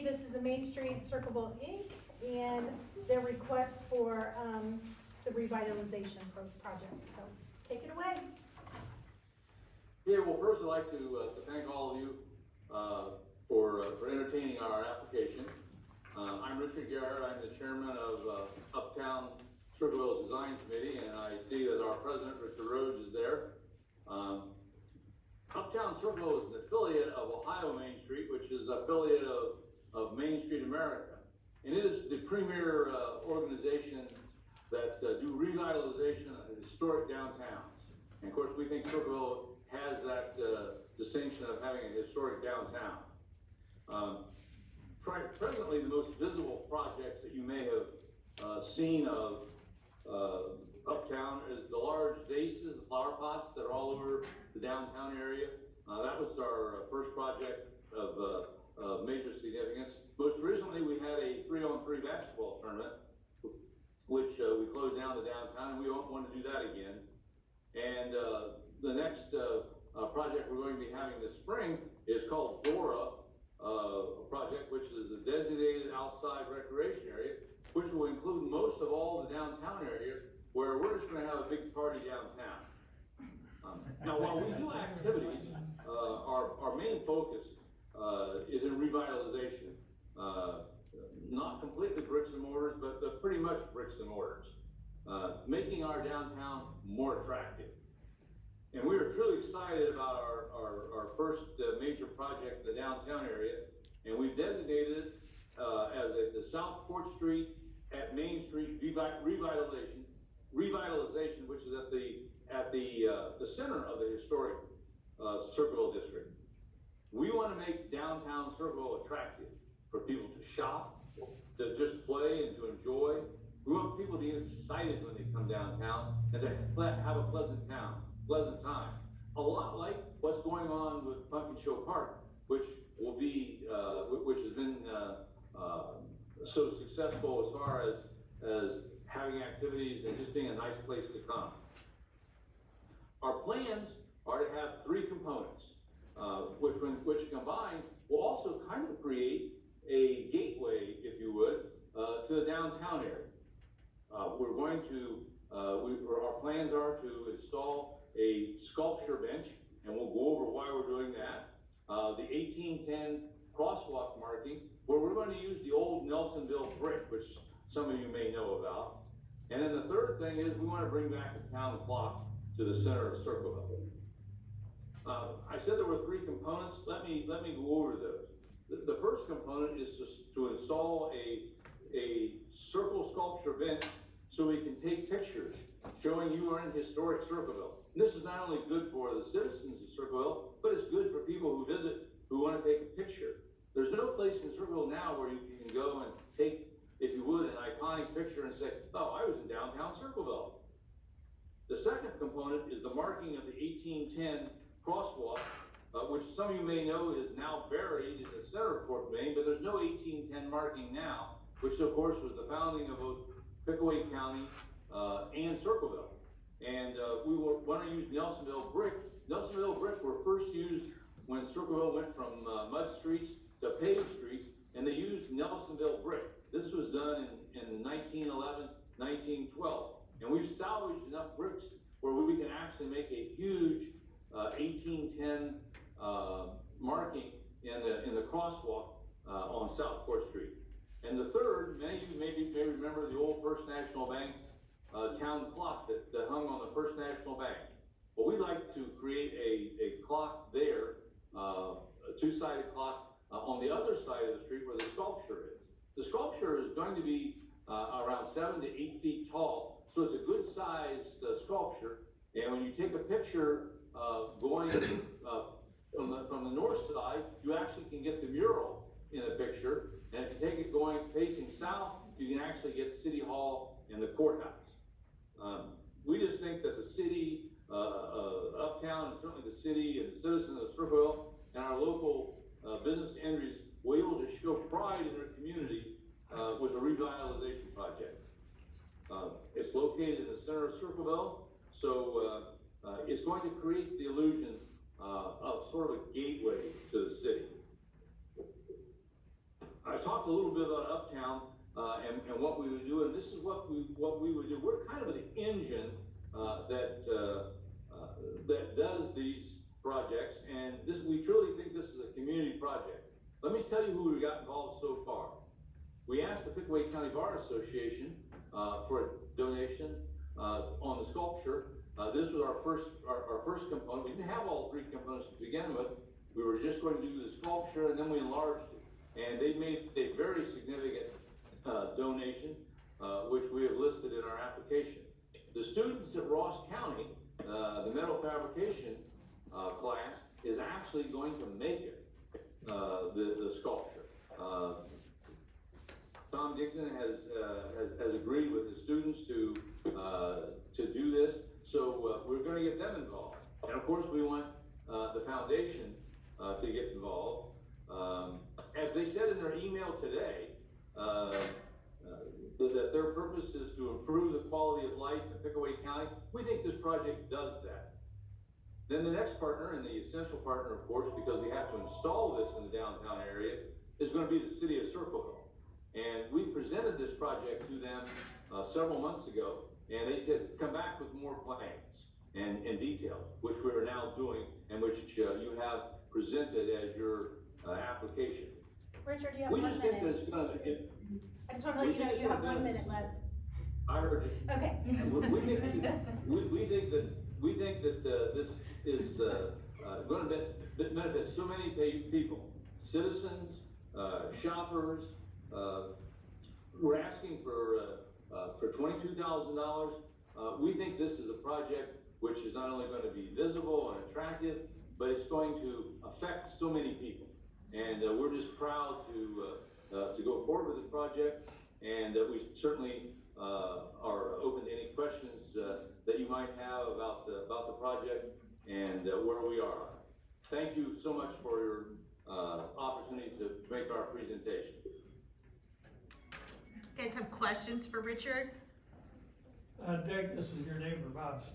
this is the Main Street Circleville Inc. and their request for the revitalization project. So take it away. Yeah, well, first I'd like to thank all of you for entertaining our application. I'm Richard Garrett. I'm the chairman of Uptown Circleville Design Committee, and I see that our president, Richard Rhodes, is there. Uptown Circleville is an affiliate of Ohio Main Street, which is an affiliate of Main Street America. And it is the premier organizations that do revitalization of historic downtowns. And of course, we think Circleville has that distinction of having a historic downtown. Presently, the most visible projects that you may have seen of Uptown is the large vases, the flower pots that are all over the downtown area. That was our first project of major significance. Most recently, we had a 3-on-3 basketball tournament, which we closed down the downtown, and we don't want to do that again. And the next project we're going to be having this spring is called Dora project, which is a designated outside recreation area, which will include most of all the downtown area, where we're just going to have a big party downtown. Now, while we do activities, our main focus is in revitalization. Not completely bricks and mortars, but pretty much bricks and mortars. Making our downtown more attractive. And we are truly excited about our first major project in the downtown area, and we've designated it as the South Court Street at Main Street Revitalization, which is at the center of the historic Circleville district. We want to make downtown Circleville attractive for people to shop, to just play and to enjoy. We want people to get excited when they come downtown and to have a pleasant time. A lot like what's going on with Pumpkin Show Park, which will be, which has been so successful as far as having activities and just being a nice place to come. Our plans are to have 3 components, which combined will also kind of create a gateway, if you would, to the downtown area. We're going to, our plans are to install a sculpture bench, and we'll go over why we're doing that. The 1810 crosswalk marking, where we're going to use the old Nelsonville brick, which some of you may know about. And then the third thing is we want to bring back the town clock to the center of Circleville. I said there were 3 components. Let me go over those. The first component is to install a circle sculpture bench so we can take pictures showing you are in historic Circleville. And this is not only good for the citizens of Circleville, but it's good for people who visit who want to take a picture. There's no place in Circleville now where you can go and take, if you would, an iconic picture and say, oh, I was in downtown Circleville. The second component is the marking of the 1810 crosswalk, which some of you may know is now buried in the center of Fort Wayne, but there's no 1810 marking now, which of course was the founding of both Pickaway County and Circleville. And we want to use Nelsonville brick. Nelsonville brick were first used when Circleville went from mud streets to paved streets, and they used Nelsonville brick. This was done in 1911, 1912. And we've salvaged enough bricks where we can actually make a huge 1810 marking in the crosswalk on South Court Street. And the third, many of you may remember the old First National Bank town clock that hung on the First National Bank. Well, we'd like to create a clock there, a 2-sided clock on the other side of the street where the sculpture is. The sculpture is going to be around 7 to 8 feet tall, so it's a good sized sculpture. And when you take a picture going from the north side, you actually can get the mural in the picture. And if you take it going facing south, you can actually get City Hall and the courthouse. We just think that the city, Uptown, and certainly the city and the citizens of Circleville and our local business entities will be able to show pride in their community with a revitalization project. It's located in the center of Circleville, so it's going to create the illusion of sort of a gateway to the city. I talked a little bit about Uptown, and what we would do, and this is what we would do. We're kind of the engine, that does these projects, and we truly think this is a community project. Let me tell you who we got involved so far. We asked the Pickaway County Bar Association for a donation on the sculpture. This was our first component. We didn't have all three components to begin with. We were just going to do the sculpture, and then we enlarged it. And they made a very significant donation, which we have listed in our application. The students at Ross County, the metal fabrication class, is actually going to make it, the sculpture. Tom Dixon has agreed with the students to do this, so we're going to get them involved. And of course, we want the foundation to get involved. As they said in their email today, that their purpose is to improve the quality of life in Pickaway County. We think this project does that. Then the next partner, and the essential partner, of course, because we have to install this in the downtown area, is going to be the city of Circleville. And we presented this project to them several months ago, and they said, come back with more plans and details, which we are now doing, and which you have presented as your application. Richard, you have We 1 just think minute. that it's gonna, I just want to let you know you have 1 minute left. I heard you. Okay. We think that this is going to benefit so many people, citizens, shoppers. We're asking for $22,000. We think this is a project which is not only going to be visible and attractive, but it's going to affect so many people. And we're just proud to go forward with this project, and we certainly are open to any questions that you might have about the project and where we are. Thank you so much for your opportunity to make our presentation. Okay, some questions for Richard? Dick, this is your neighbor, Bob Sneed.